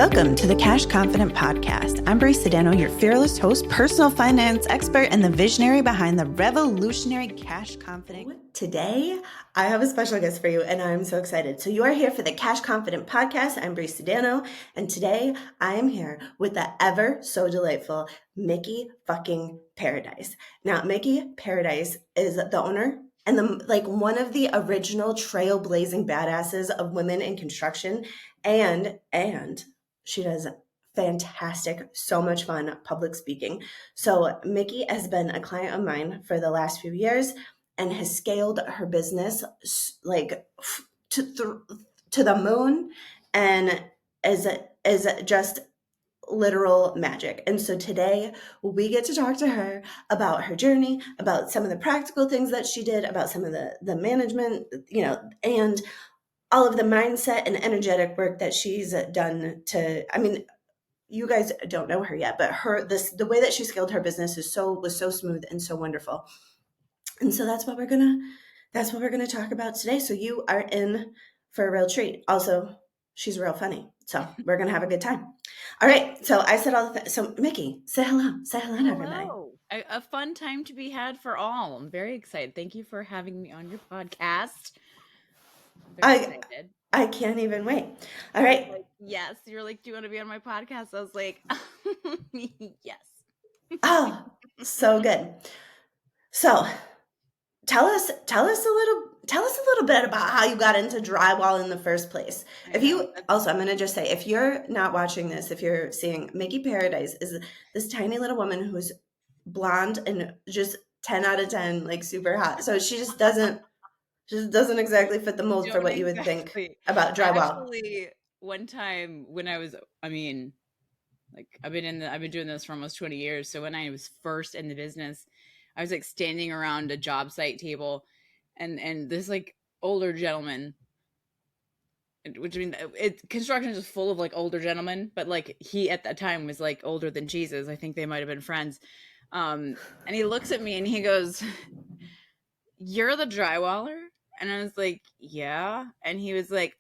Welcome to the Cash Confident Podcast. I'm Brie Sedano, your fearless host, personal finance expert, and the visionary behind the revolutionary Cash Confident. Today, I have a special guest for you, and I'm so excited. So you are here for the Cash Confident Podcast. I'm Brie Sedano, and today I am here with the ever so delightful Mikki fucking Paradis. Now, Mikki Paradis is the owner and one of the original trailblazing badasses of women in construction, and she does fantastic, so much fun public speaking. So Mikki has been a client of mine for the last few years and has scaled her business like to the moon, and is just literal magic. And so today we get to talk to her about her journey, about some of the practical things that she did, about some of the management, and all of the mindset and energetic work that she's done you guys don't know her yet, but the way that she scaled her business was so smooth and so wonderful. And so that's what we're gonna talk about today. So you are in for a real treat. Also, she's real funny. So we're gonna have a good time. All right. So I said all the so Mikki, say hello. Say hello to everybody. A fun time to be had for all. I'm very excited. Thank you for having me on your podcast. I can't even wait. All right. Yes. You're like, do you want to be on my podcast? I was like, yes. Oh, so good. So tell us a little bit about how you got into drywall in the first place. I'm going to just say, if you're not watching this, if you're seeing, Mikki Paradis is this tiny little woman who's blonde and just 10 out of 10, like super hot. So she just doesn't exactly fit the mold for what you would think about drywall. Actually, one time when I've been doing this for almost 20 years. So when I was first in the business, I was like standing around a job site table and this like older gentleman, construction is just full of like older gentlemen, but like he at that time was like older than Jesus. I think they might've been friends. And he looks at me and he goes, "You're the drywaller?" And I was like, "Yeah." And he was like,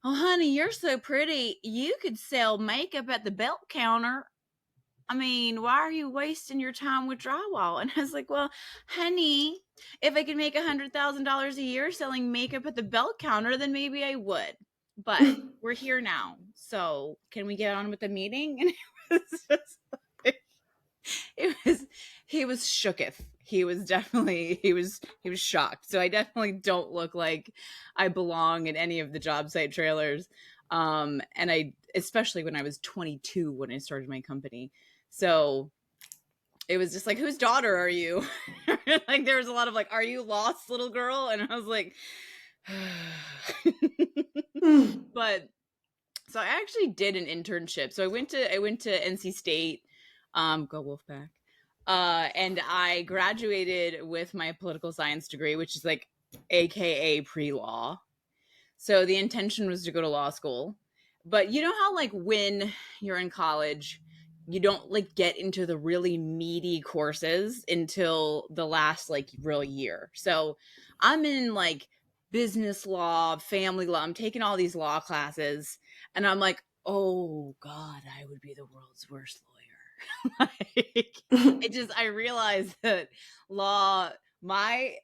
"Oh, honey, you're so pretty. You could sell makeup at the belt counter. I mean, why are you wasting your time with drywall?" And I was like, "Well, honey, if I could make $100,000 a year selling makeup at the belt counter, then maybe I would. But we're here now. So can we get on with the meeting?" And it was just like, he was shooketh. He was shocked. So I definitely don't look like I belong in any of the job site trailers. And especially when I was 22 when I started my company. So it was just like, "Whose daughter are you?" Like there was a lot of like, "Are you lost, little girl?" And I was like, But so I actually did an internship. So I went to NC State, go Wolfpack. And I graduated with my political science degree, which is like AKA pre-law. So the intention was to go to law school. But you know how like when you're in college, you don't like get into the really meaty courses until the last like real year. So I'm in like business law, family law. I'm taking all these law classes and I'm like, "Oh God, I would be the world's worst lawyer." I realized that law, my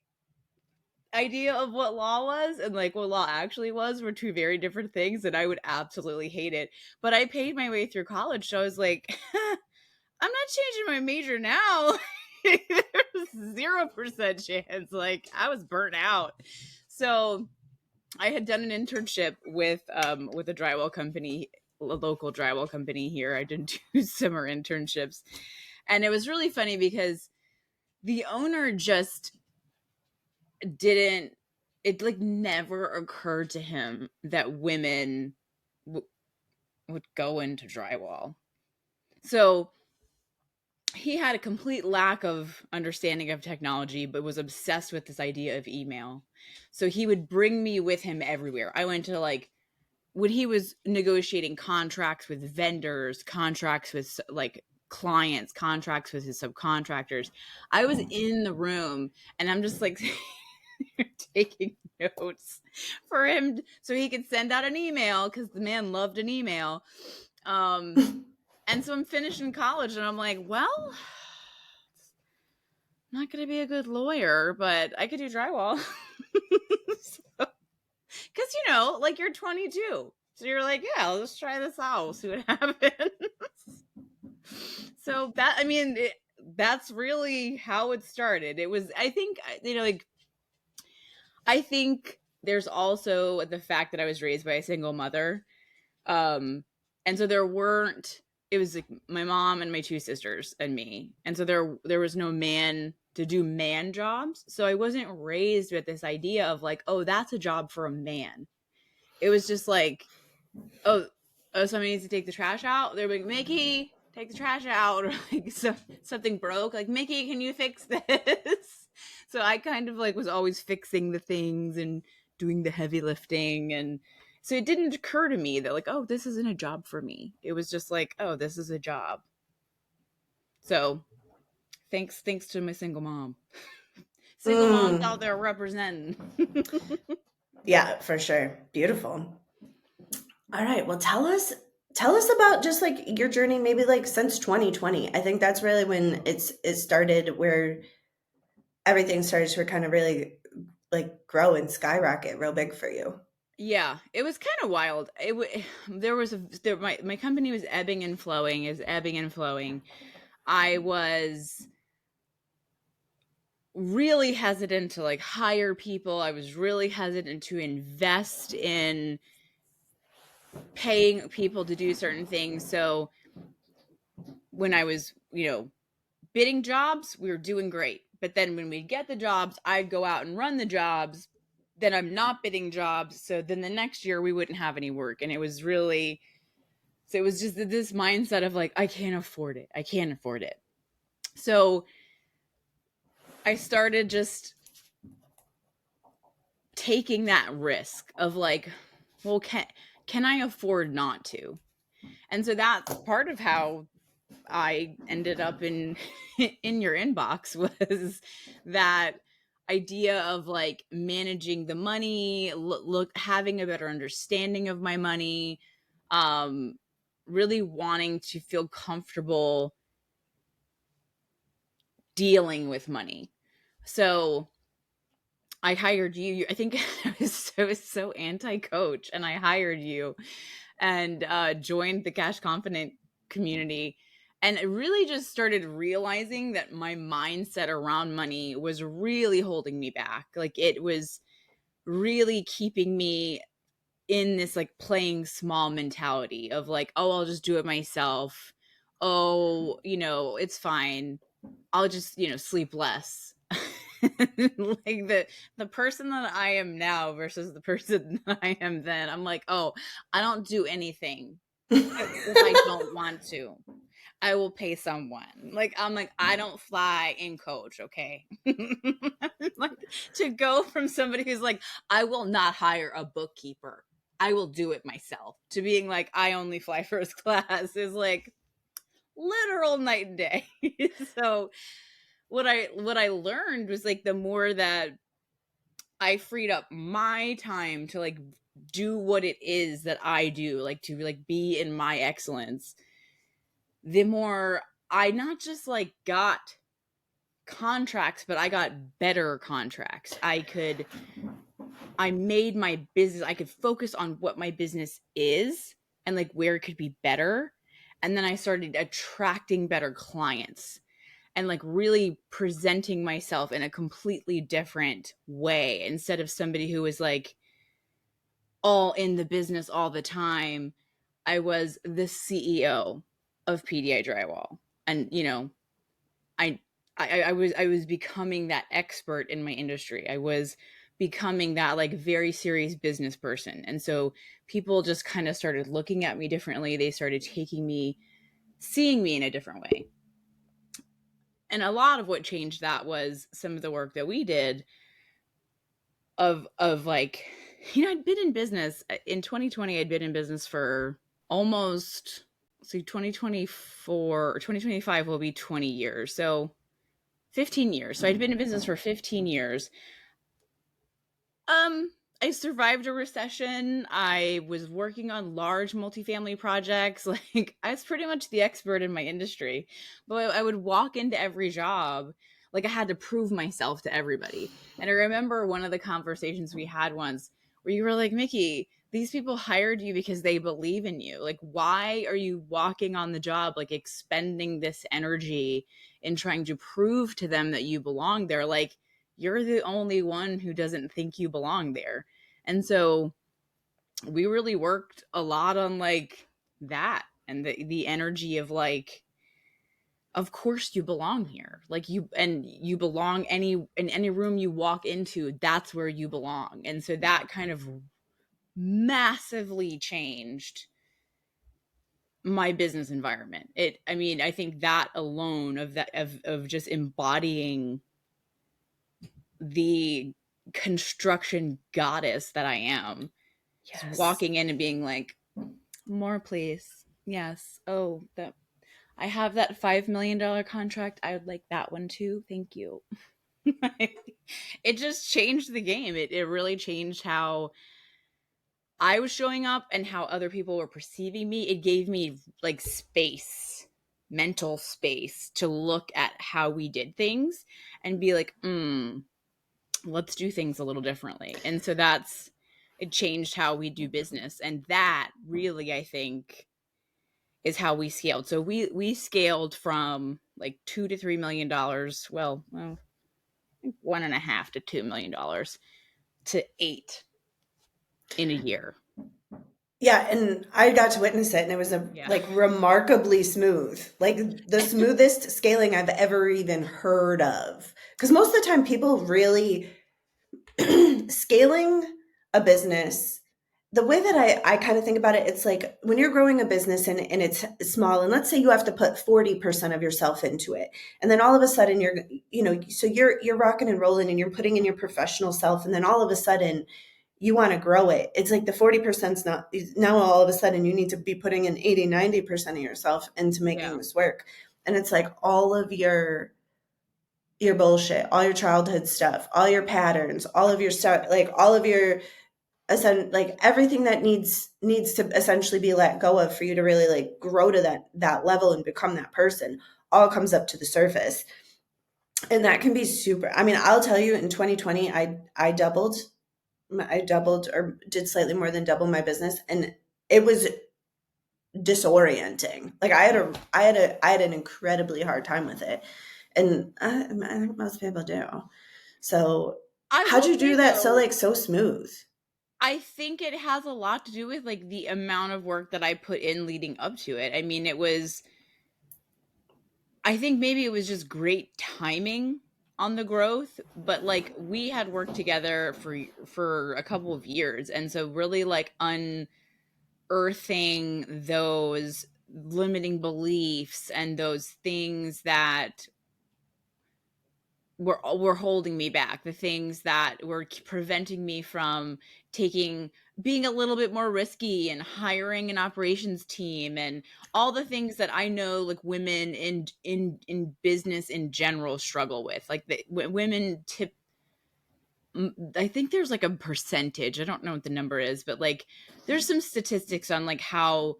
idea of what law was and like what law actually was were two very different things, and I would absolutely hate it. But I paid my way through college, so I was like, I'm not changing my major now. There's 0% chance. Like I was burnt out. So I had done an internship with a drywall company, a local drywall company here. I did 2 summer internships, and it was really funny because the owner just didn't. It like never occurred to him that women would go into drywall. So he had a complete lack of understanding of technology, but was obsessed with this idea of email. So he would bring me with him everywhere. I went to like, when he was negotiating contracts with vendors, contracts with like clients, contracts with his subcontractors, I was in the room and I'm just like taking notes for him so he could send out an email, because the man loved an email. And so I'm finishing college and I'm like, well, I'm not going to be a good lawyer, but I could do drywall. Because, like you're 22. So you're like, yeah, let's try this out. We'll see what happens. So that's really how it started. It was, I think, I think there's also the fact that I was raised by a single mother. And so it was like my mom and my two sisters and me. And so there was no man to do man jobs. So I wasn't raised with this idea of like, oh, that's a job for a man. It was just like, oh, somebody needs to take the trash out. They're like, Mikki, take the trash out. Or like something broke. Like, Mikki, can you fix this? So I kind of like was always fixing the things and doing the heavy lifting. And so it didn't occur to me that like, oh, this isn't a job for me. It was just like, oh, this is a job. So thanks to my single mom. Single moms out there representing. Yeah, for sure. Beautiful. All right. Well, tell us about just like your journey, maybe like since 2020. I think that's really when it started, where everything started to kind of really like grow and skyrocket real big for you. Yeah, it was kind of wild. My company was ebbing and flowing. I was really hesitant to like hire people. I was really hesitant to invest in paying people to do certain things. So when I was, bidding jobs, we were doing great. But then when we'd get the jobs, I'd go out and run the jobs. Then I'm not bidding jobs. So then the next year we wouldn't have any work. And it was just this mindset of like, I can't afford it. So I started just taking that risk of like, well, can I afford not to? And so that's part of how I ended up in your inbox, was that idea of like managing the money, having a better understanding of my money, really wanting to feel comfortable dealing with money. So I hired you. I think I was so anti-coach, and I hired you and joined the Cash Confident community. And I really just started realizing that my mindset around money was really holding me back. Like it was really keeping me in this like playing small mentality of like, oh, I'll just do it myself. Oh, it's fine. I'll just, sleep less. Like the person that I am now versus the person that I am then. I'm like, oh, I don't do anything if I don't want to. I will pay someone. Like I'm like, I don't fly in coach, okay? Like to go from somebody who's like, I will not hire a bookkeeper. I will do it myself, to being like, I only fly first class, is like literal night and day. So what I learned was like, the more that I freed up my time to like do what it is that I do, like to like be in my excellence, the more I not just like got contracts, but I got better contracts. I made my business, I could focus on what my business is and like where it could be better. And then I started attracting better clients and like really presenting myself in a completely different way, instead of somebody who was like all in the business all the time. I was the CEO of PDI Drywall. And I was becoming that expert in my industry. I was becoming that like very serious business person. And so people just kind of started looking at me differently. They started seeing me in a different way. And a lot of what changed that was some of the work that we did of like, I'd been in business in 2020. I'd been in business for almost, 2024 or 2025 will be 20 years. So 15 years. So I'd been in business for 15 years. I survived a recession. I was working on large multifamily projects. Like, I was pretty much the expert in my industry. But I would walk into every job like I had to prove myself to everybody. And I remember one of the conversations we had once where you were like, Mikki, these people hired you because they believe in you. Like, why are you walking on the job, like expending this energy in trying to prove to them that you belong there? Like, you're the only one who doesn't think you belong there. And so we really worked a lot on like that and the energy of like, of course you belong here. Like you belong in any room you walk into, that's where you belong. And so that kind of massively changed my business environment. I mean, I think that alone of just embodying the construction goddess that I am, Yes. just walking in and being like, more please. Yes. Oh, that I have that $5 million contract. I would like that one too. Thank you. It just changed the game. It really changed how I was showing up and how other people were perceiving me. It gave me like space, mental space to look at how we did things and be like, let's do things a little differently. And so it changed how we do business. And that really, I think, is how we scaled. So we scaled from like $2 to $3 million. Well, 1.5 to $2 million to 8 in a year. Yeah, and I got to witness it, and it was like remarkably smooth, like the smoothest scaling I've ever even heard of. Because most of the time, people really scaling a business, the way that I kind of think about it, it's like when you're growing a business and it's small, and let's say you have to put 40% of yourself into it, and then all of a sudden so you're rocking and rolling and you're putting in your professional self, and then all of a sudden you want to grow it. It's like the 40%'s not, now all of a sudden you need to be putting in 80-90% of yourself into making this work. And it's like all of your bullshit, all your childhood stuff, all your patterns, all of your stuff, like all of your like everything that needs to essentially be let go of for you to really like grow to that level and become that person, all comes up to the surface. And that can be super. I mean, I'll tell you, in 2020, I doubled or did slightly more than double my business, and it was disorienting. Like I had an incredibly hard time with it, and I think most people do. So how'd you do that so smooth? I think it has a lot to do with like the amount of work that I put in leading up to it. I mean, I think maybe it was just great timing on the growth, but like we had worked together for a couple of years, and so really like unearthing those limiting beliefs and those things that were holding me back, the things that were preventing me from being a little bit more risky and hiring an operations team and all the things that I know like women in business in general struggle with. Like women tip, I think there's like a percentage, I don't know what the number is, but like there's some statistics on like how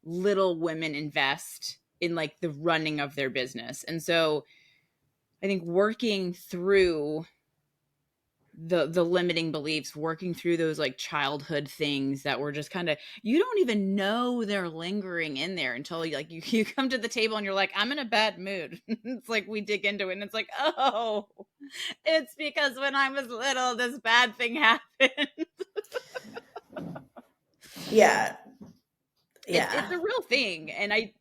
little women invest in like the running of their business. And so I think working through the limiting beliefs, working through those like childhood things that were just kind of, you don't even know they're lingering in there until you come to the table and you're like, I'm in a bad mood. It's like we dig into it and it's like, oh, it's because when I was little, this bad thing happened. Yeah. It's a real thing. And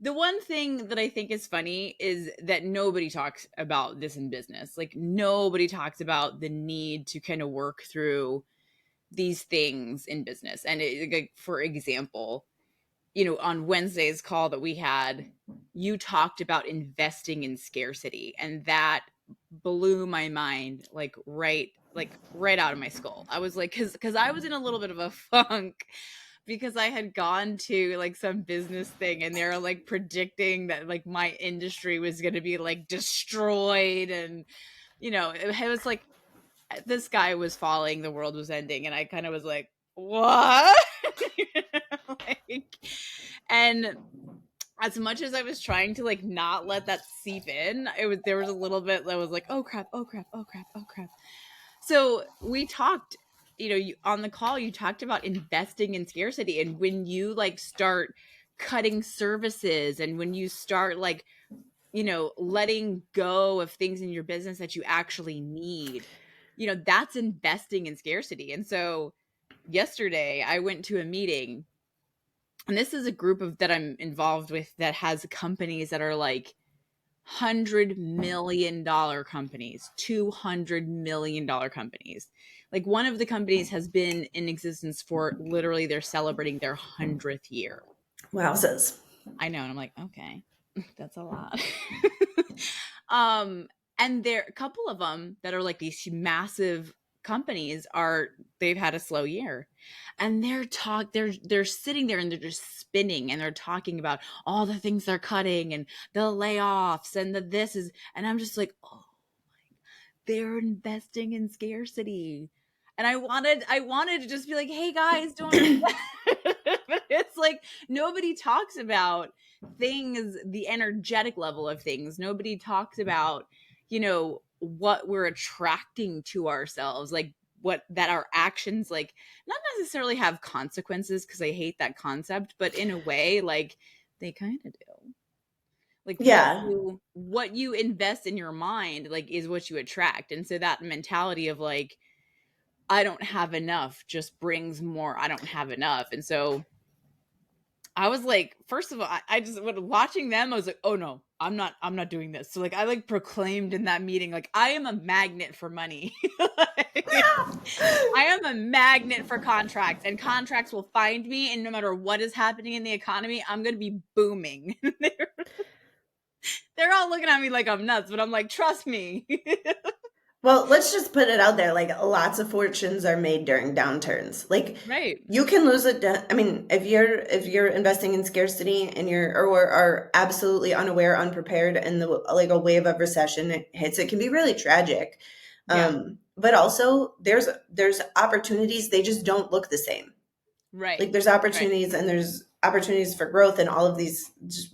the one thing that I think is funny is that nobody talks about this in business. Like nobody talks about the need to kind of work through these things in business. And like, for example, on Wednesday's call that we had, you talked about investing in scarcity, and that blew my mind like right out of my skull. I was like, because I was in a little bit of a funk because I had gone to like some business thing and they're like predicting that like my industry was going to be like destroyed. And, it was like, this guy was falling, the world was ending, and I kind of was like, what? Like, and as much as I was trying to like not let that seep in, there was a little bit that was like, oh crap, oh crap, oh crap, oh crap. So we talked, on the call, you talked about investing in scarcity, and when you like start cutting services, and when you start like, letting go of things in your business that you actually need, that's investing in scarcity. And so yesterday I went to a meeting, and this is a group that I'm involved with that has companies that are like $100 million companies, $200 million companies. Like, one of the companies has been in existence for literally, they're celebrating their 100th year. Wowzers. I know. And I'm like, okay, that's a lot. And there a couple of them that are like these massive companies they've had a slow year, and they're sitting there and they're just spinning, and they're talking about all the things they're cutting and the layoffs and and I'm just like, oh my, they're investing in scarcity. And I wanted to just be like, hey guys, don't but it's like nobody talks about things, the energetic level of things. Nobody talks about, what we're attracting to ourselves, like what that our actions, like, not necessarily have consequences, because I hate that concept, but in a way, like, they kind of do. Like, Yeah. what you invest in your mind, like, is what you attract. And so that mentality of like, I don't have enough just brings more I don't have enough. And so I was like, first of all, I just, when watching them, I was like, oh no, I'm not doing this. So like, I like proclaimed in that meeting, like, I am a magnet for money. Like, I am a magnet for contracts, and contracts will find me. And no matter what is happening in the economy, I'm going to be booming. They're all looking at me like I'm nuts, but I'm like, trust me. Well, let's just put it out there. Like, lots of fortunes are made during downturns. Like, Right. you can lose it. I mean, if you're investing in scarcity and or are absolutely unaware, unprepared, and like a wave of recession hits, it can be really tragic. Yeah. But also there's opportunities. They just don't look the same. Right. Like, there's opportunities, and there's opportunities for growth, and all of these, just,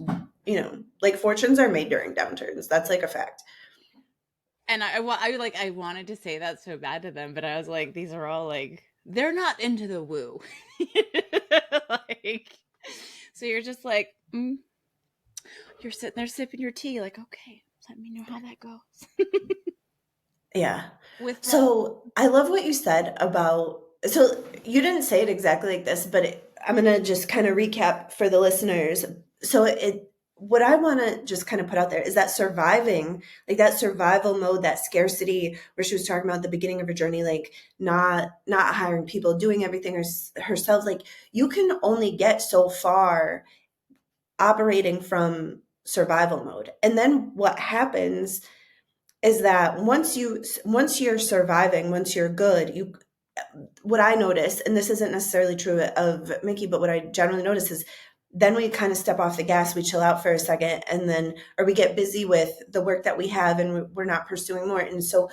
like, fortunes are made during downturns. That's like a fact. And I wanted to say that so bad to them, but I was like, these are all like, they're not into the woo. Like, so you're just like, you're sitting there sipping your tea, like, okay, let me know how that goes. Yeah. So I love what you said about, so you didn't say it exactly like this, but I'm going to just kind of recap for the listeners. So what I want to just kind of put out there is that surviving, like that survival mode, that scarcity, where she was talking about at the beginning of her journey, like not hiring people, doing everything herself. Like, you can only get so far operating from survival mode. And then what happens is that once you're surviving, once you're good, what I notice, and this isn't necessarily true of Mikki, but what I generally notice is then we kind of step off the gas, we chill out for a second, and then, or we get busy with the work that we have, and we're not pursuing more. And so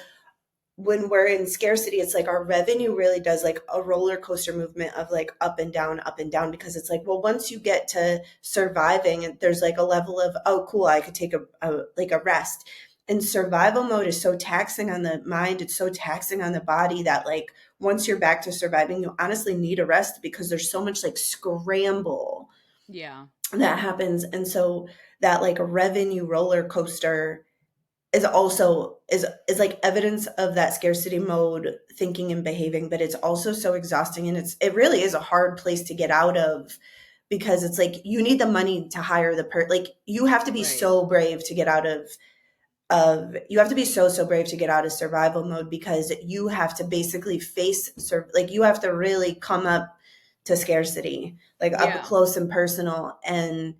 when we're in scarcity, it's like our revenue really does like a roller coaster movement of like up and down, because it's like, well, once you get to surviving, there's like a level of, oh, cool, I could take a rest. And survival mode is so taxing on the mind, it's so taxing on the body, that like once you're back to surviving, you honestly need a rest, because there's so much like scramble that happens. And so that like a revenue roller coaster is also is like evidence of that scarcity mode thinking and behaving, but it's also so exhausting, and it really is a hard place to get out of, because it's like you need the money to hire like you have to be so brave to get out of you have to be so brave to get out of survival mode, because you have to basically like you have to really come up to scarcity, like up close and personal. And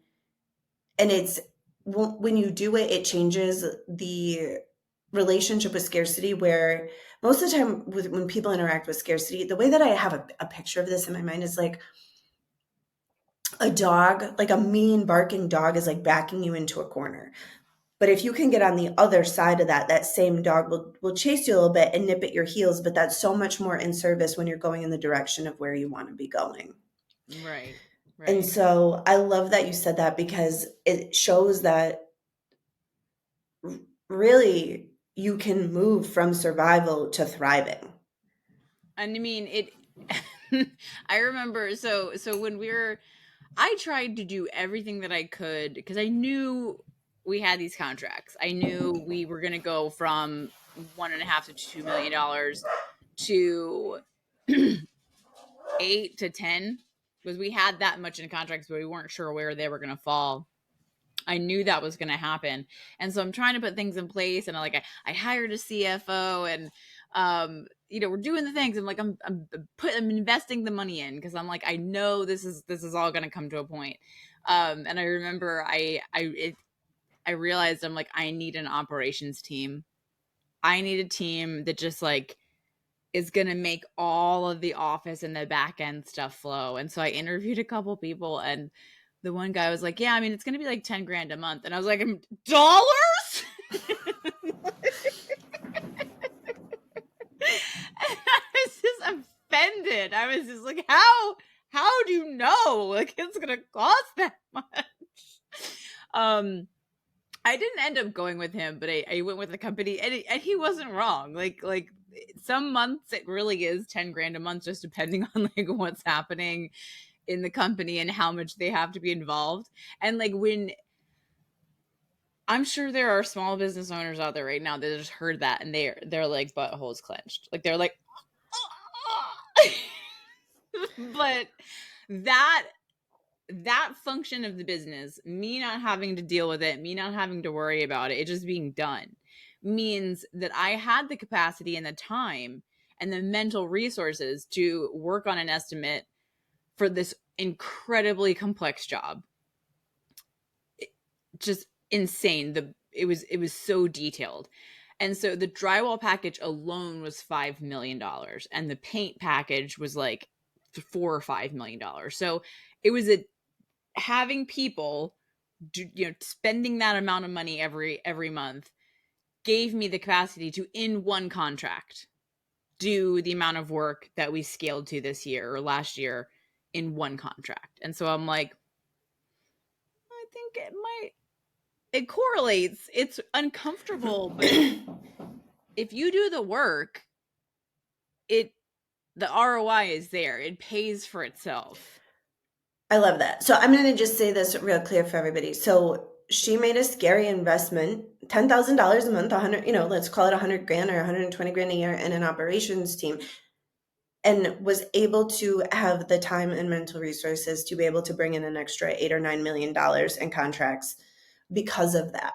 it's, when you do it, it changes the relationship with scarcity, where most of the time when people interact with scarcity, the way that I have a picture of this in my mind is like a dog, like a mean barking dog is like backing you into a corner. But if you can get on the other side of that, that same dog will chase you a little bit and nip at your heels, but that's so much more in service when you're going in the direction of where you want to be going. Right. And so I love that you said that, because it shows that really you can move from survival to thriving. And I mean, I remember, so when I tried to do everything that I could, because I knew we had these contracts. I knew we were going to go from $1.5 to $2 million to 8 to 10, because we had that much in contracts, but we weren't sure where they were going to fall. I knew that was going to happen. And so I'm trying to put things in place, and I hired a CFO, and we're doing the things. I'm investing the money in, because I'm like, I know this is all going to come to a point. And I remember I realized, I'm like, I need an operations team. I need a team that just like is going to make all of the office and the back end stuff flow. And so I interviewed a couple people, and the one guy was like, yeah, I mean, it's going to be like 10 grand a month. And I was like, dollars? And I was just offended. I was just like, how do you know? Like, it's going to cost that much. I didn't end up going with him, but I went with the company, and he wasn't wrong. Like some months it really is 10 grand a month, just depending on like what's happening in the company and how much they have to be involved. And like, when I'm sure there are small business owners out there right now that just heard that, and they're like buttholes clenched. Like they're like, but that function of the business, me not having to deal with it, me not having to worry about it just being done, means that I had the capacity and the time and the mental resources to work on an estimate for this incredibly complex job. Just insane. It was so detailed. And so the drywall package alone was $5 million, and the paint package was like $4 or $5 million. So it was having people spending that amount of money every month gave me the capacity to, in one contract, do the amount of work that we scaled to this year or last year in one contract. And so I'm like, I think it correlates. It's uncomfortable, but if you do the work, the ROI is there. It pays for itself. I love that. So I'm going to just say this real clear for everybody. So she made a scary investment, $10,000 a month, 100, let's call it 100 grand or 120 grand a year in an operations team, and was able to have the time and mental resources to be able to bring in an extra $8 or $9 million in contracts because of that.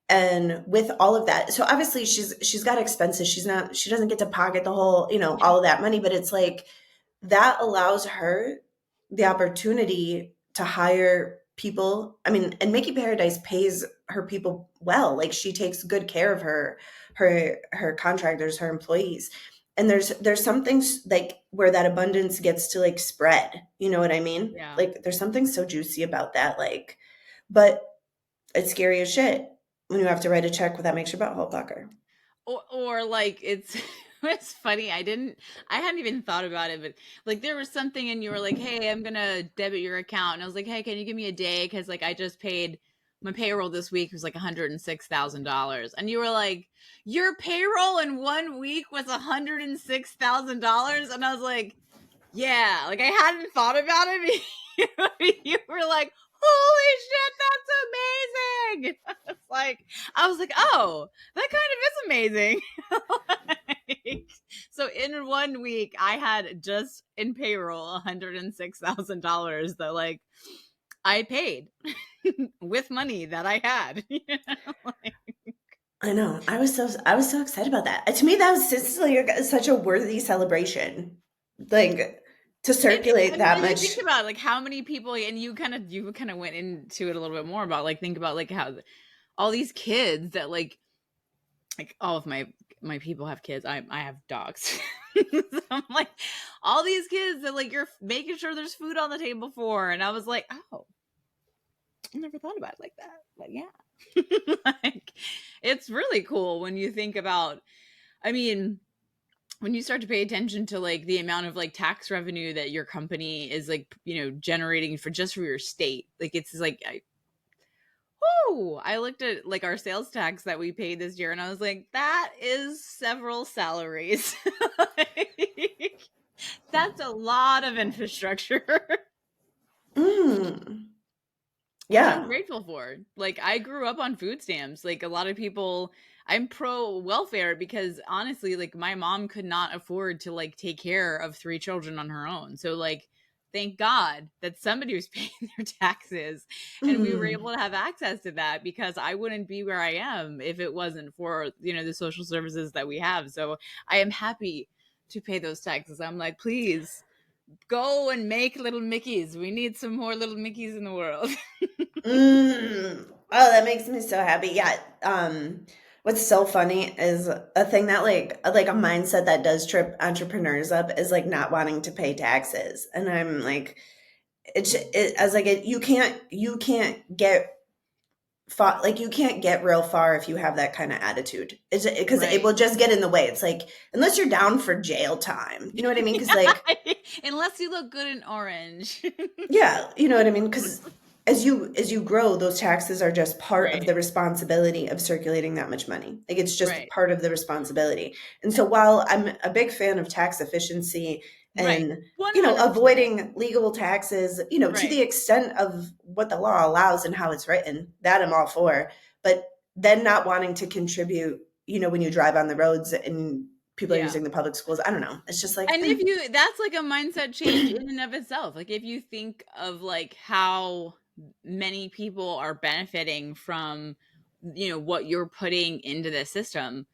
And with all of that, so obviously she's got expenses. She doesn't get to pocket the whole, all of that money, but it's like that allows her the opportunity to hire people. I mean, and Mikki Paradis pays her people well. Like, she takes good care of her contractors, her employees. And there's some things like where that abundance gets to like spread. You know what I mean? Yeah. Like, there's something so juicy about that. Like, but it's scary as shit when you have to write a check that makes your butthole pucker. Or like, it's funny. I hadn't even thought about it, but like there was something, and you were like, hey, I'm gonna debit your account, and I was like, hey, can you give me a day, because like I just paid my payroll this week was like $106,000, and you were like, your payroll in 1 week was $106,000, and I was like, yeah, like I hadn't thought about it. You were like, holy shit, that's amazing. I was like, oh, that kind of is amazing. So in 1 week, I had just in payroll $106,000 that like I paid with money that I had. I know. I was so excited about that. To me, that was such a worthy celebration. Like, to circulate that much. Think about like how many people, and you kind of went into it a little bit more about like, think about like how all these kids that like all of my people have kids. I have dogs. So I'm like, all these kids that like you're making sure there's food on the table for, and I was like, oh, I never thought about it like that. But yeah. Like, it's really cool when you think about, I mean, when you start to pay attention to like the amount of like tax revenue that your company is like, generating for just for your state. Like, it's like, I looked at like our sales tax that we paid this year and I was like, that is several salaries. Like, that's a lot of infrastructure. Mm. Which I'm Yeah. grateful for. Like, I grew up on food stamps. Like, a lot of people, I'm pro welfare because honestly, like, my mom could not afford to like take care of 3 children on her own. So, like, thank God that somebody was paying their taxes and we were Mm. able to have access to that, because I wouldn't be where I am if it wasn't for, the social services that we have. So, I am happy to pay those taxes. I'm like, please go and make little Mickeys. We need some more little Mickeys in the world. Mm. Oh, that makes me so happy. Yeah. What's so funny is a thing that like a mindset that does trip entrepreneurs up is like not wanting to pay taxes. And I'm like, I was like, you can't get far, like you can't get real far if you have that kind of attitude. It's because it Right. will just get in the way. It's like, unless you're down for jail time, you know what I mean? Because like, Unless you look good in orange. yeah, you know what I mean? Because as you grow, those taxes are just part of Right. the responsibility of circulating that much money. Like it's just Right. part of the responsibility. And so while I'm a big fan of tax efficiency Right. and 100%. avoiding legal taxes, to Right. the extent of what the law allows and how it's written, that I'm all for. But then not wanting to contribute, when you drive on the roads and people are Yeah. using the public schools, I don't know. It's just like, And if you that's like a mindset change in and of itself. Like, if you think of like how many people are benefiting from what you're putting into the system,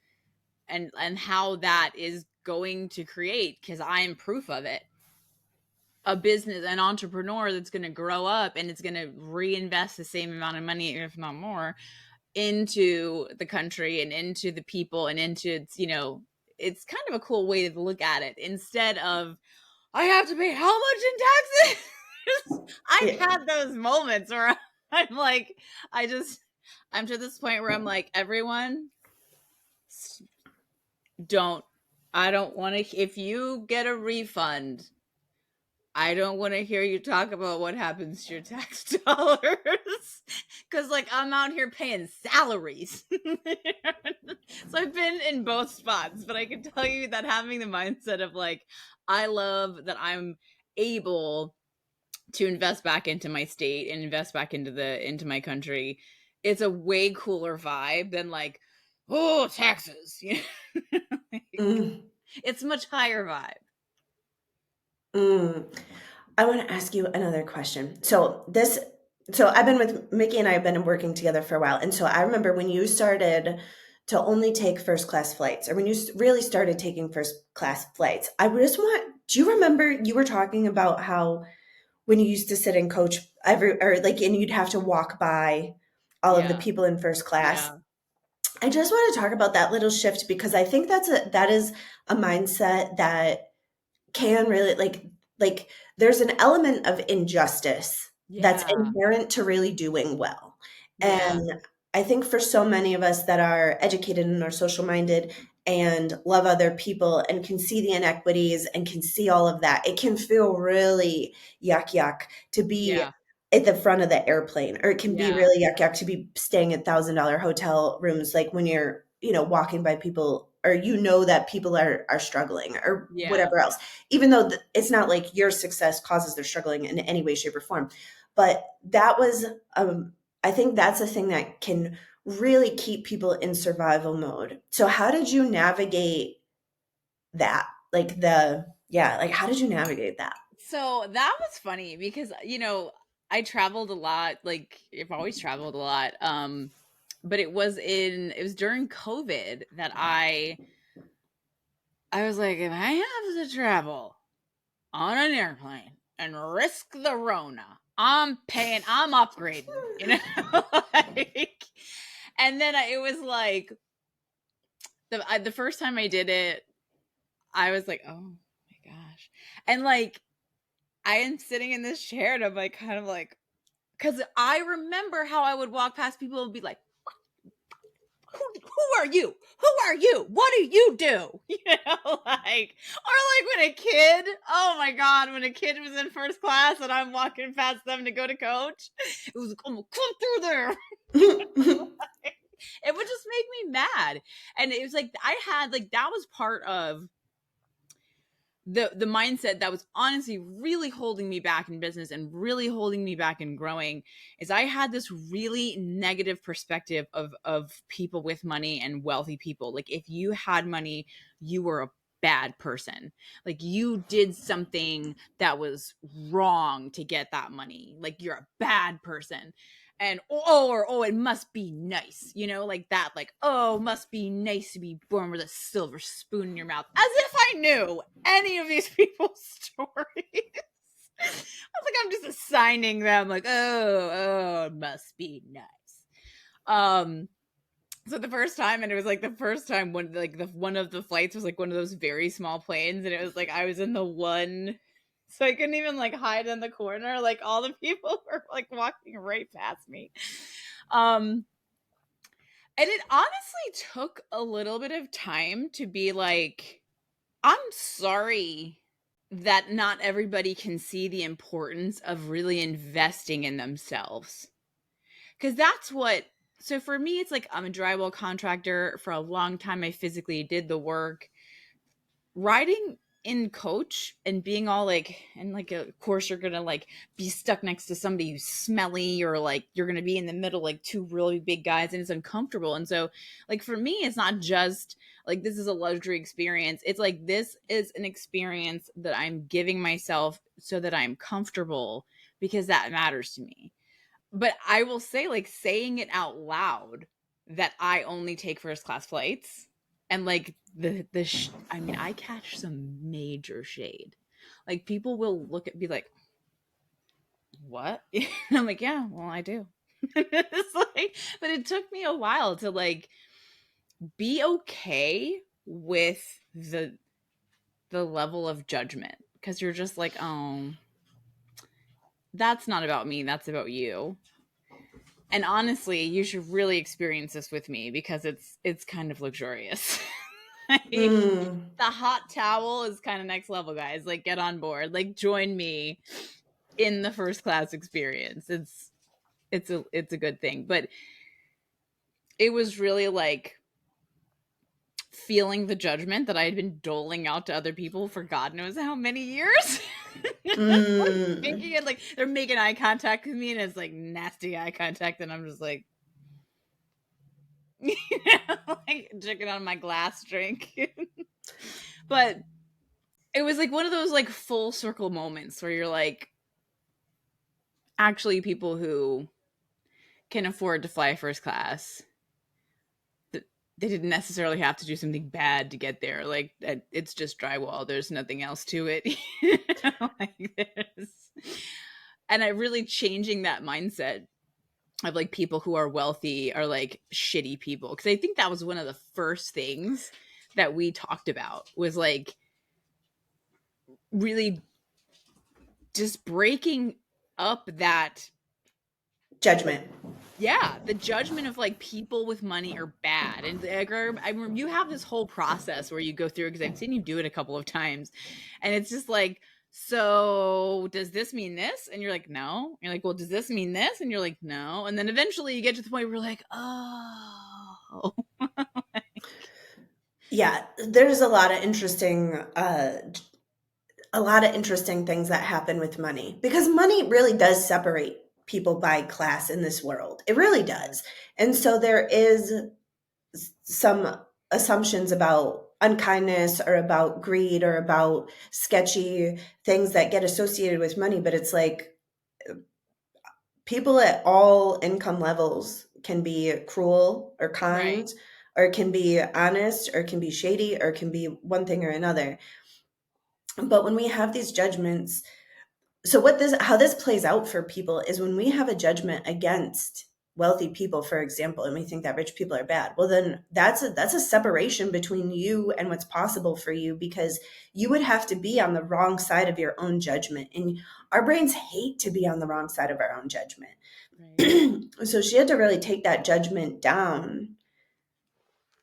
and how that is going to create, because I am proof of it, a business, an entrepreneur that's going to grow up and it's going to reinvest the same amount of money, if not more, into the country and into the people and into it's kind of a cool way to look at it, instead of I have to pay how much in taxes. I've yeah. had those moments where I'm like, I'm to this point where I'm like, everyone, don't I don't want to, if you get a refund, I don't want to hear you talk about what happens to your tax dollars. Cause like I'm out here paying salaries. So I've been in both spots, but I can tell you that having the mindset of like, I love that I'm able to invest back into my state and invest back into my country. It's a way cooler vibe than like, oh, taxes. Like, Mm, it's much higher vibe. mm. I want to ask you another question. So I've been with Mickey and I have been working together for a while. And so I remember when you started to only take first class flights, or when you really started taking first class flights, do you remember you were talking about how when you used to sit and coach and you'd have to walk by all of the Yeah. people in first class? Yeah. I just want to talk about that little shift because I think that is a mindset that can really like there's an element of injustice that's Yeah. inherent to really doing well. Yeah. And I think for so many of us that are educated and are social minded and love other people and can see the inequities and can see all of that, it can feel really yuck to be Yeah. at the front of the airplane, or it can be Yeah. really yuck to be staying at $1,000 hotel rooms, like when you're walking by people, or that people are struggling or Yeah. whatever else, even though it's not like your success causes their struggling in any way, shape, or form. But that was, I think that's a thing that can really keep people in survival mode. So how did you navigate that? Like how did you navigate that? So that was funny because I traveled a lot. Like, I've always traveled a lot. But it was during COVID that I was like, if I have to travel on an airplane and risk the Rona, I'm upgrading, like, and then it was like the first time I did it, I was like, oh my gosh, and like I am sitting in this chair and I'm like, kind of like, because I remember how I would walk past people and be like, who are you? Who are you? What do you do? You know, like, or like when a kid, oh my God, when a kid was in first class and I'm walking past them to go to coach, it was like, come through there. It would just make me mad. And it was like, I had like, that was part of the mindset that was honestly really holding me back in business and really holding me back in growing, is I had this really negative perspective of people with money and wealthy people. Like, if you had money, you were a bad person. Like, you did something that was wrong to get that money. Like, you're a bad person. And oh, it must be nice, you know, like that, like, oh, must be nice to be born with a silver spoon in your mouth, as if I knew any of these people's stories. I was like, I'm just assigning them, like, oh, it must be nice. So the first time, and it was like the first time when like one of the flights was like one of those very small planes, and it was like I was in the one, so I couldn't even like hide in the corner. Like, all the people were like walking right past me. And it honestly took a little bit of time to be like, I'm sorry that not everybody can see the importance of really investing in themselves. Because that's what, so for me, it's like, I'm a drywall contractor. For a long time, I physically did the work. Riding in coach and being all like, and like, of course, you're gonna like be stuck next to somebody who's smelly, or like you're gonna be in the middle, like two really big guys, and it's uncomfortable. And so, like, for me, it's not just like this is a luxury experience. It's like, this is an experience that I'm giving myself so that I'm comfortable, because that matters to me. But I will say, like, saying it out loud that I only take first class flights, and like I mean, I catch some major shade. Like, people will look at, be like, what? And I'm like, yeah, well, I do. It's like, but it took me a while to like be okay with the level of judgment, because you're just like, oh, that's not about me, that's about you. And honestly, you should really experience this with me, because it's kind of luxurious. Like, the hot towel is kind of next level, guys. Like, get on board. Like, join me in the first class experience. It's a good thing. But it was really like feeling the judgment that I had been doling out to other people for God knows how many years. Like, thinking it, like, they're making eye contact with me, and it's like nasty eye contact, and I'm just like, you know, like drinking on my glass drink. But it was like one of those like full circle moments where you're like, actually, people who can afford to fly first class, they didn't necessarily have to do something bad to get there. Like, it's just drywall. There's nothing else to it. Like, and I really changing that mindset of like people who are wealthy are like shitty people. Because I think that was one of the first things that we talked about, was like really just breaking up that judgment. Yeah, the judgment of like people with money are bad. And I remember you have this whole process where you go through, because I've seen you do it a couple of times, and it's just like, so does this mean this? And you're like, no. You're like, well, does this mean this? And you're like, no. And then eventually you get to the point where you're like, oh. Yeah, there's a lot of interesting things that happen with money, because money really does separate people by class in this world. It really does. And so there is some assumptions about unkindness, or about greed, or about sketchy things that get associated with money. But it's like, people at all income levels can be cruel or kind, Right. or can be honest, or can be shady, or can be one thing or another. But when we have these judgments, so how this plays out for people is, when we have a judgment against wealthy people, for example, and we think that rich people are bad, well, then that's a separation between you and what's possible for you, because you would have to be on the wrong side of your own judgment. And our brains hate to be on the wrong side of our own judgment. Right. So she had to really take that judgment down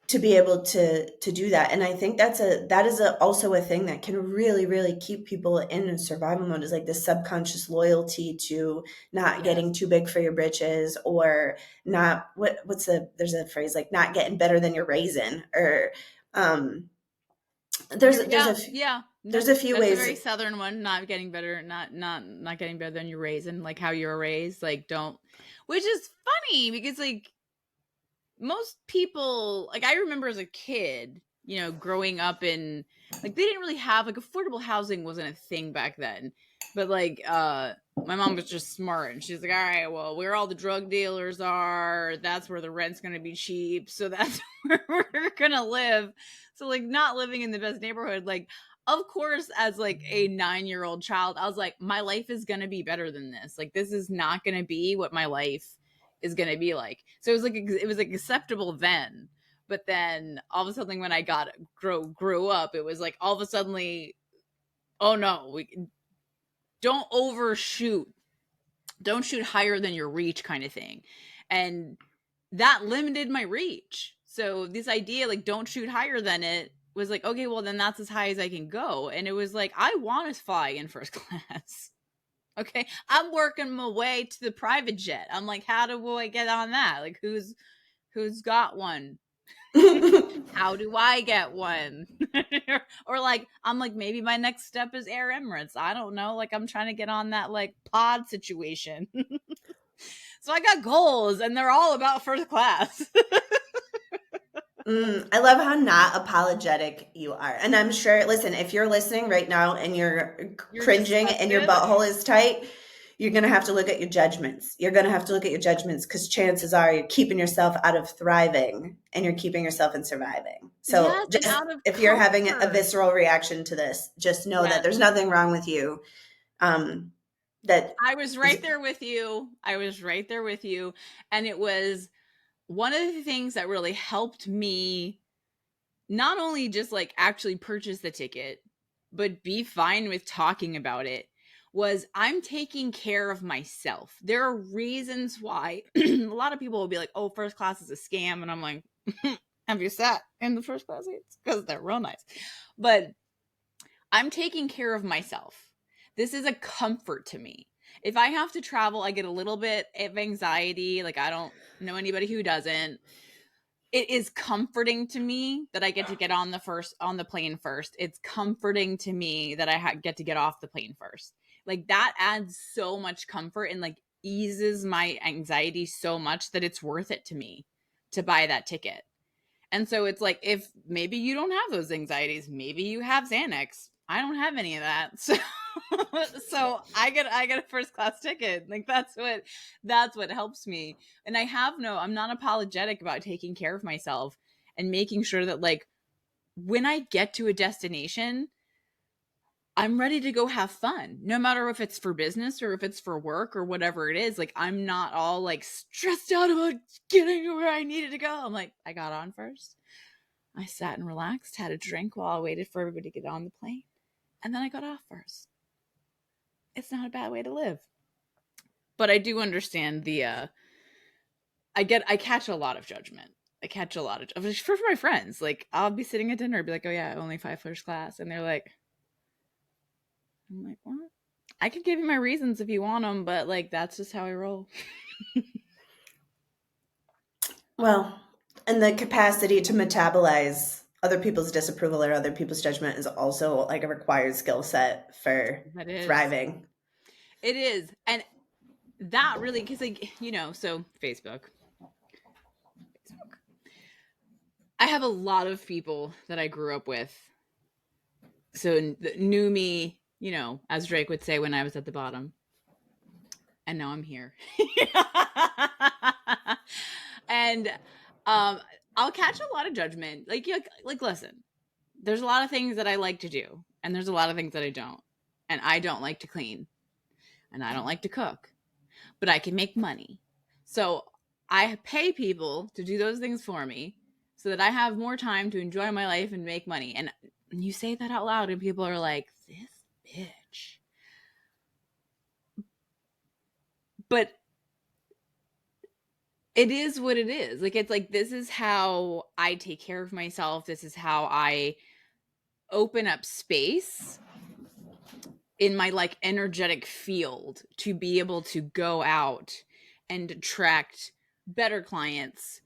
to be able to do that. And I think that is also a thing that can really, really keep people in a survival mode, is like the subconscious loyalty to not getting too big for your britches, or not there's a phrase like not getting better than your raisin, or there's a few ways. That's a very Southern one. Not getting better, not getting better than your raisin, like how you were raised. Like which is funny because like most people, like I remember as a kid, you know, growing up in like they didn't really have like affordable housing wasn't a thing back then, but like my mom was just smart and she's like, all right, well, where all the drug dealers are, that's where the rent's gonna be cheap, so that's where we're gonna live. So like not living in the best neighborhood, like of course as like a 9-year-old child I was like, my life is gonna be better than this. Like this is not gonna be what my life is going to be like. So it was like acceptable then, but then all of a sudden when I grew up, it was like all of a sudden, oh no, we don't overshoot, don't shoot higher than your reach kind of thing. And that limited my reach. So this idea like don't shoot higher than it was like, okay, well then that's as high as I can go. And it was like, I want to fly in first class. Okay, I'm working my way to the private jet. I'm like, how do I get on that? Like, who's got one? How do I get one? Or like, I'm like, maybe my next step is Air Emirates. I don't know. Like, I'm trying to get on that like pod situation. So I got goals, and they're all about first class. I love how not apologetic you are. And I'm sure, listen, if you're listening right now and you're cringing and your butthole is tight, you're going to have to look at your judgments. You're going to have to look at your judgments, because chances are you're keeping yourself out of thriving and you're keeping yourself in surviving. So yes, just if you're having a visceral reaction to this, just know that there's nothing wrong with you. That I was right there with you. And it was one of the things that really helped me not only just like actually purchase the ticket, but be fine with talking about it, was I'm taking care of myself. There are reasons why a lot of people will be like, oh, first class is a scam. And I'm like, have you sat in the first class seats? Because they're real nice. But I'm taking care of myself. This is a comfort to me. If I have to travel, I get a little bit of anxiety. Like I don't know anybody who doesn't. It is comforting to me that I get to get on the plane first. It's comforting to me that I get to get off the plane first. Like that adds so much comfort and like eases my anxiety so much that it's worth it to me to buy that ticket. And so it's like, if maybe you don't have those anxieties, maybe you have Xanax. I don't have any of that. So I get a first class ticket. Like that's what helps me. And I'm not apologetic about taking care of myself and making sure that like when I get to a destination, I'm ready to go have fun, no matter if it's for business or if it's for work or whatever it is. Like I'm not all like stressed out about getting where I needed to go. I'm like, I got on first. I sat and relaxed, had a drink while I waited for everybody to get on the plane. And then I got off first. It's not a bad way to live. But I do understand I catch a lot of judgment. For my friends. Like I'll be sitting at dinner and be like, oh yeah, only 5 first class. And they're like, I'm like, what? I could give you my reasons if you want them, but like that's just how I roll. Well, and the capacity to metabolize other people's disapproval or other people's judgment is also like a required skill set for thriving. It is. And that really, because like, you know, so Facebook. I have a lot of people that I grew up with. So knew me, you know, as Drake would say, when I was at the bottom. And now I'm here. And I'll catch a lot of judgment. Like listen, there's a lot of things that I like to do, and there's a lot of things that I don't. And I don't like to clean, and I don't like to cook, but I can make money. So I pay people to do those things for me so that I have more time to enjoy my life and make money. And you say that out loud and people are like, this bitch. But It is what it is. Like, it's like, this is how I take care of myself. This is how I open up space in my like energetic field to be able to go out and attract better clients,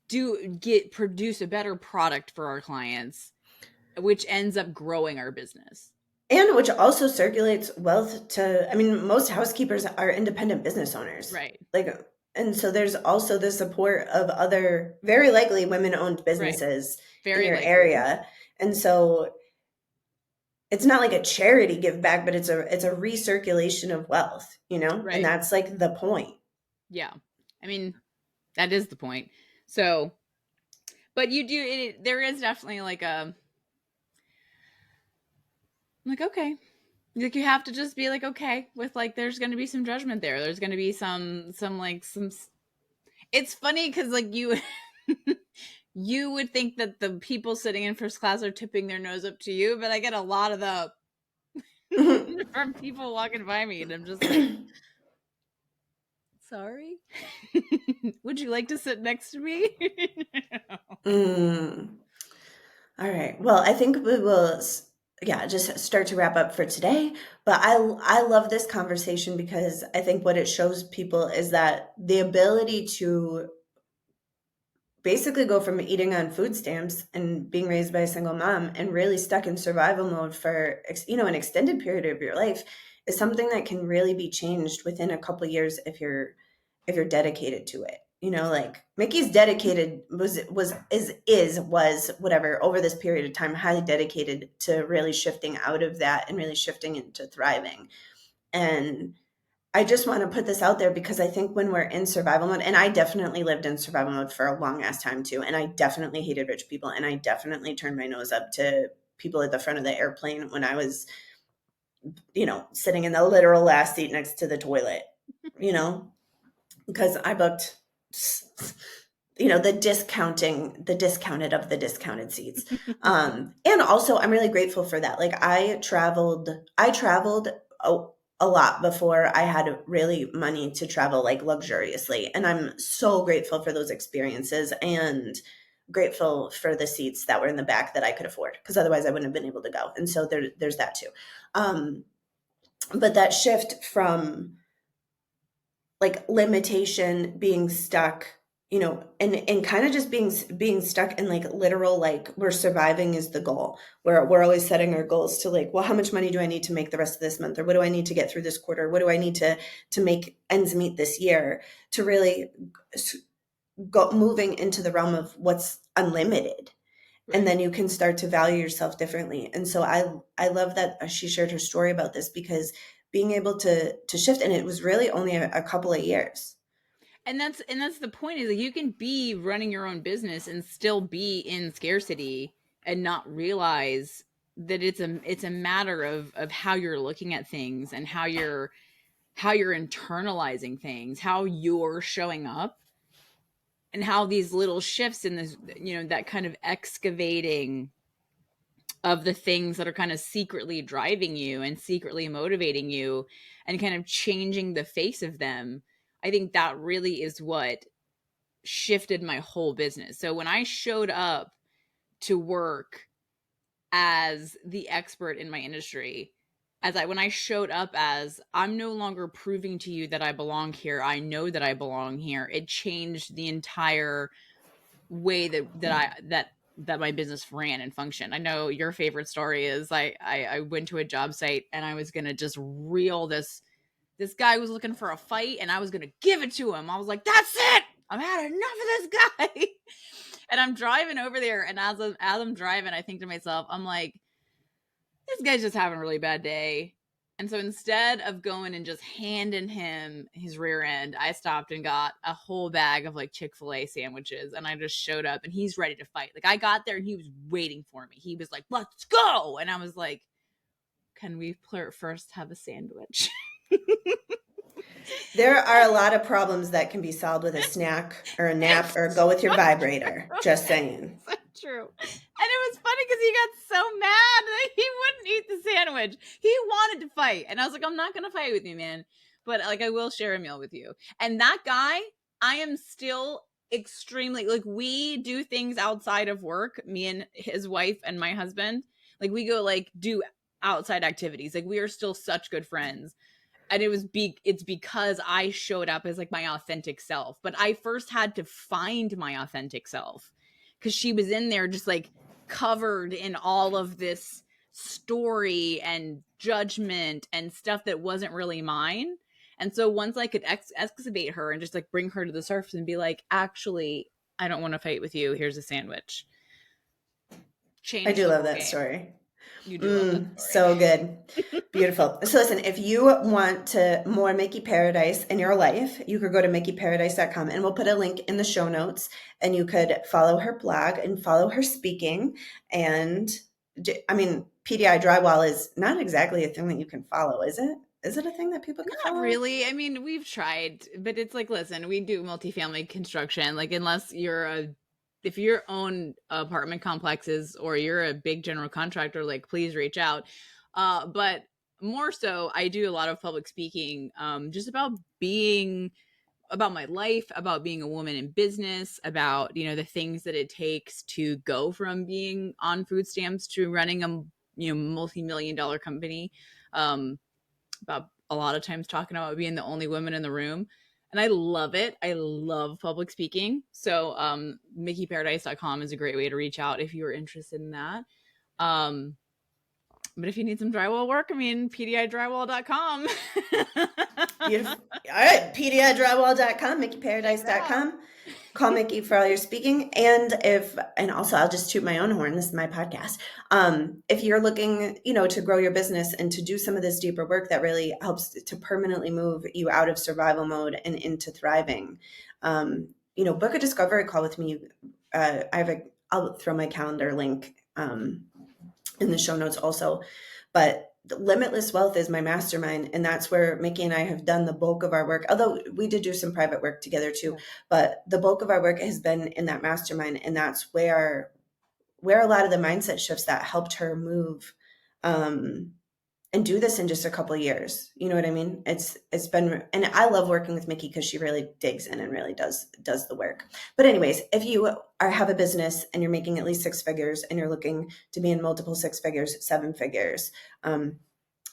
produce a better product for our clients, which ends up growing our business. And which also circulates wealth to, I mean, most housekeepers are independent business owners. Right. Like, and so there's also the support of other, very likely women-owned businesses in your area. And so it's not like a charity give back, but it's a recirculation of wealth, you know? Right. And that's like the point. Yeah. I mean, that is the point. So, but there is definitely like okay. Like, you have to just be like, okay, with like, there's going to be some judgment there. There's going to be some it's funny because like you would think that the people sitting in first class are tipping their nose up to you, but I get a lot of the from people walking by me, and I'm just like, sorry. Would you like to sit next to me? All right. Well, I think we will, just start to wrap up for today. But I love this conversation because I think what it shows people is that the ability to basically go from eating on food stamps and being raised by a single mom and really stuck in survival mode for, an extended period of your life is something that can really be changed within a couple years if you're dedicated to it. Like Mikki's dedicated was whatever over this period of time, highly dedicated to really shifting out of that and really shifting into thriving. And I just want to put this out there because I think when we're in survival mode, and I definitely lived in survival mode for a long ass time too. And I definitely hated rich people. And I definitely turned my nose up to people at the front of the airplane when I was, sitting in the literal last seat next to the toilet, because I booked, the discounted of the discounted seats. And also I'm really grateful for that. Like I traveled a lot before I had really money to travel like luxuriously. And I'm so grateful for those experiences and grateful for the seats that were in the back that I could afford, because otherwise I wouldn't have been able to go. And so there's that too. But that shift from like limitation, being stuck, and kind of just being stuck in like literal, like where surviving is the goal, where we're always setting our goals to like, well, how much money do I need to make the rest of this month? Or what do I need to get through this quarter? What do I need to make ends meet this year? To really go moving into the realm of what's unlimited. Right. And then you can start to value yourself differently. And so I love that she shared her story about this, because being able to shift, and it was really only a couple of years. And that's the point, is that you can be running your own business and still be in scarcity and not realize that it's a matter of how you're looking at things and how you're internalizing things, how you're showing up, and how these little shifts in this, that kind of excavating of the things that are kind of secretly driving you and secretly motivating you and kind of changing the face of them. I think that really is what shifted my whole business. So when I showed up to work as the expert in my industry, when I showed up as, I'm no longer proving to you that I belong here, I know that I belong here, it changed the entire way that my business ran and functioned. I know your favorite story is I went to a job site and I was going to just reel this guy was looking for a fight, and I was going to give it to him. I was like, that's it. I've had enough of this guy. And I'm driving over there, and as I'm driving, I think to myself, I'm like, this guy's just having a really bad day. And so instead of going and just handing him his rear end, I stopped and got a whole bag of like Chick-fil-A sandwiches, and I just showed up, and he's ready to fight. Like I got there and he was waiting for me. He was like, let's go. And I was like, can we first have a sandwich? There are a lot of problems that can be solved with a snack or a nap or go with your vibrator. Just saying. So true. And it was funny because he got so mad that he wouldn't eat the sandwich. He wanted to fight. And I was like, I'm not going to fight with you, man. But like, I will share a meal with you. And that guy, I am still extremely, like, we do things outside of work, me and his wife and my husband. Like, we go, like, do outside activities. Like, we are still such good friends. And it's because I showed up as, like, my authentic self. But I first had to find my authentic self because she was in there just, like, covered in all of this story and judgment and stuff that wasn't really mine. And so once I could excavate her and just, like, bring her to the surface and be like, actually, I don't want to fight with you. Here's a sandwich. I do love that game. Story. You do love that story. So good. Beautiful. So listen, if you want to more Mikki Paradis in your life, you could go to mikkiparadis.com and we'll put a link in the show notes and you could follow her blog and follow her speaking. And I mean, PDI drywall is not exactly a thing that you can follow, is it? Is it a thing that people can follow? Not really. I mean, we've tried, but it's like, listen, we do multifamily construction. Like, unless if you're own apartment complexes or you're a big general contractor, like, please reach out. But more so, I do a lot of public speaking, just about my life, about being a woman in business, about, the things that it takes to go from being on food stamps to running a, multi-million-dollar company. About a lot of times talking about being the only woman in the room. And I love it. I love public speaking. So mikkiparadis.com is a great way to reach out if you're interested in that. But if you need some drywall work, I mean, pdidrywall.com. Beautiful. All right, pdidrywall.com, mikkiparadis.com. Call Mikki for all your speaking. And also I'll just toot my own horn. This is my podcast. If you're looking, to grow your business and to do some of this deeper work that really helps to permanently move you out of survival mode and into thriving, book a discovery call with me. I'll throw my calendar link in the show notes also, but Limitless Wealth is my mastermind, and that's where Mikki and I have done the bulk of our work, although we did do some private work together too, but the bulk of our work has been in that mastermind, and that's where a lot of the mindset shifts that helped her move and do this in just a couple of years. You know what I mean? It's been, and I love working with Mikki because she really digs in and really does the work. But anyways, if you have a business and you're making at least 6 figures and you're looking to be in multiple 6 figures, 7 figures,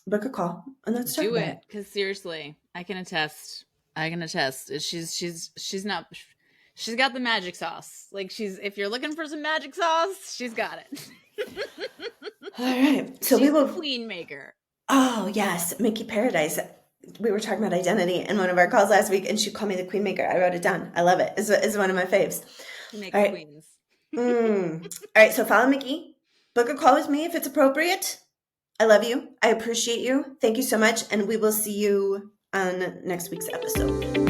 book a call and let's talk about it. Because seriously, I can attest. She's got the magic sauce. Like, if you're looking for some magic sauce, she's got it. All right. So she's the queen maker. Oh, yes. Mikki Paradis. We were talking about identity in one of our calls last week, and she called me the queen maker. I wrote it down. I love it. It's one of my faves. She makes queens. All right. So follow Mikki. Book a call with me if it's appropriate. I love you. I appreciate you. Thank you so much. And we will see you on next week's episode.